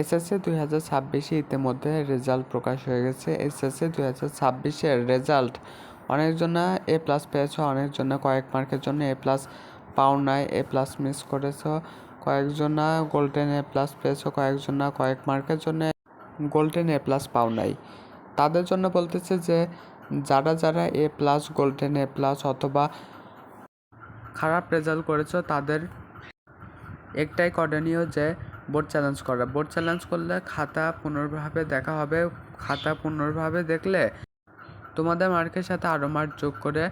SSC 2026 ইতিমধ্যে result প্রকাশ হয়ে গেছে। এসএসসি 2026-এর রেজাল্ট অনেকজনা A+ পেয়েছো, অনেকজনা কয়েক মার্কের জন্য A+ পাও নাই, A+ মিস করেছো, কয়েকজনা গোল্ডেন A+ পেয়েছো, কয়েকজনা কয়েক মার্কের জন্য গোল্ডেন A+ পাও নাই। তাদের জন্য বলতেছে যে যারা A+, গোল্ডেন A+ অথবা খারাপ রেজাল্ট করেছো তাদের একটাই করণীয় যে বোর্ড চ্যালেঞ্জ করা। বোর্ড চ্যালেঞ্জ করলে খাতা পুনর্ভাবে দেখা হবে। খাতা পুনর্ভাবে দেখলে তোমাদের মার্কের সাথে আরও মার্ক যোগ করে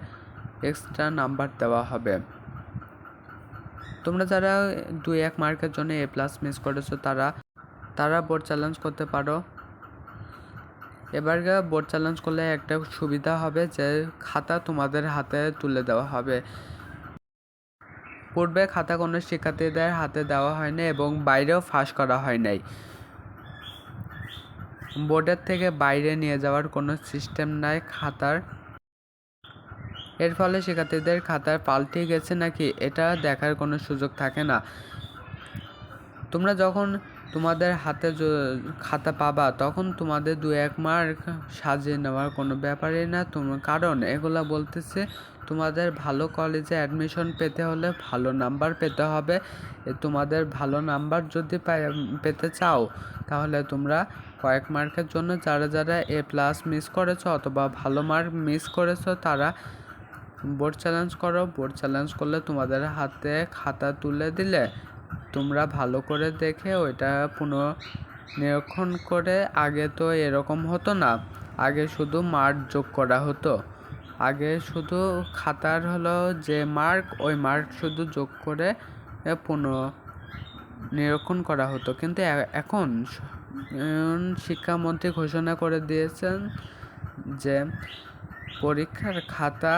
এক্সট্রা নাম্বার দেওয়া হবে। তোমরা যারা 2-1 মার্কের জন্য A+ মিস করেছো তারা বোর্ড চ্যালেঞ্জ করতে পারো। এবারকার বোর্ড চ্যালেঞ্জ করলে একটা সুবিধা হবে যে খাতা তোমাদের হাতে তুলে দেওয়া হবে। পূর্বে খাতা কোনো শিক্ষার্থীদের হাতে দেওয়া হয়নি এবং বাইরেও ফাঁস করা হয় নাই। বোর্ডের থেকে বাইরে নিয়ে যাওয়ার কোনো সিস্টেম নাই খাতার। এর ফলে শিক্ষার্থীদের খাতার পাল্টে গেছে নাকি এটা দেখার কোনো সুযোগ থাকে না। তোমরা যখন তোমাদের হাতে খাতা পাবা তখন তোমাদের 2-1 মার্ক সাজিয়ে নেওয়ার কোনো ব্যাপারই না। কারণ এগুলা বলতেছে তোমাদের ভালো কলেজে অ্যাডমিশন পেতে হলে ভালো নাম্বার পেতে হবে। তোমাদের ভালো নাম্বার যদি পেতে চাও তাহলে তোমরা কয়েক মার্কের জন্য যারা A+ মিস করেছো অথবা ভালো মার্ক মিস করেছো তারা বোর্ড চ্যালেঞ্জ করো। বোর্ড চ্যালেঞ্জ করলে তোমাদের হাতে খাতা তুলে দিলে তোমরা ভালো করে দেখে ওইটা পুনর্নিরীক্ষণ করে। আগে তো এরকম হতো না, আগে শুধু মার্ক যোগ করা হতো। আগে শুধু খাতার হলো যে মার্ক ওই মার্ক শুধু যোগ করে পুনর্নিরীক্ষণ করা হতো। কিন্তু এখন শিক্ষামন্ত্রী ঘোষণা করে দিয়েছেন যে পরীক্ষার খাতা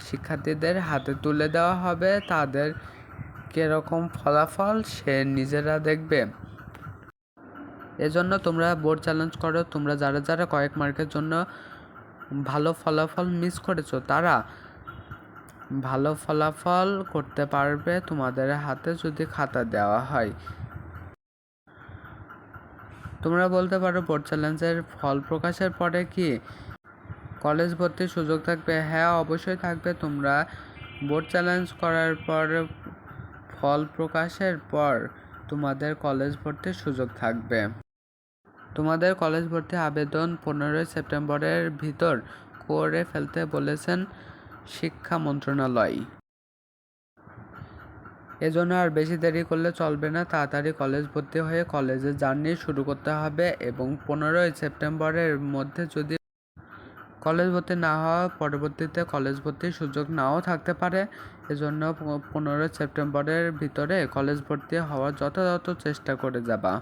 শিক্ষার্থীদের হাতে তুলে দেওয়া হবে, তাদের কিরকম ফলাফল সে নিজেরা দেখবে। এজন্য তোমরা বোর্ড চ্যালেঞ্জ করো। তোমরা যারা কয়েক মার্কের জন্য ভালো ফলাফল মিস করেছো তারা ভালো ফলাফল করতে পারবে তোমাদের হাতে যদি খাতা দেওয়া হয়। তোমরা বলতে পারো বোর্ড চ্যালেঞ্জের ফল প্রকাশের পরে কি কলেজ ভর্তির সুযোগ থাকবে? হ্যাঁ, অবশ্যই থাকবে। তোমরা বোর্ড চ্যালেঞ্জ করার পর ফল প্রকাশের পর তোমাদের কলেজ ভর্তির সুযোগ থাকবে। তোমাদের কলেজ ভর্তি আবেদন 15 সেপ্টেম্বরের ভিতর করে ফেলতে বলেছেন শিক্ষা মন্ত্রণালয়। এজন্য আর বেশি দেরি করলে চলবে না। তাড়াতাড়ি কলেজ ভর্তি হয়ে কলেজের জার্নি শুরু করতে হবে এবং 15 সেপ্টেম্বরের মধ্যে যদি কলেজ ভর্তি না হওয়া পরবর্তীতে কলেজ ভর্তির সুযোগ নাও থাকতে পারে। এজন্য 15 সেপ্টেম্বরের ভিতরে কলেজ ভর্তি হওয়ার যথাযথ চেষ্টা করে যাবা।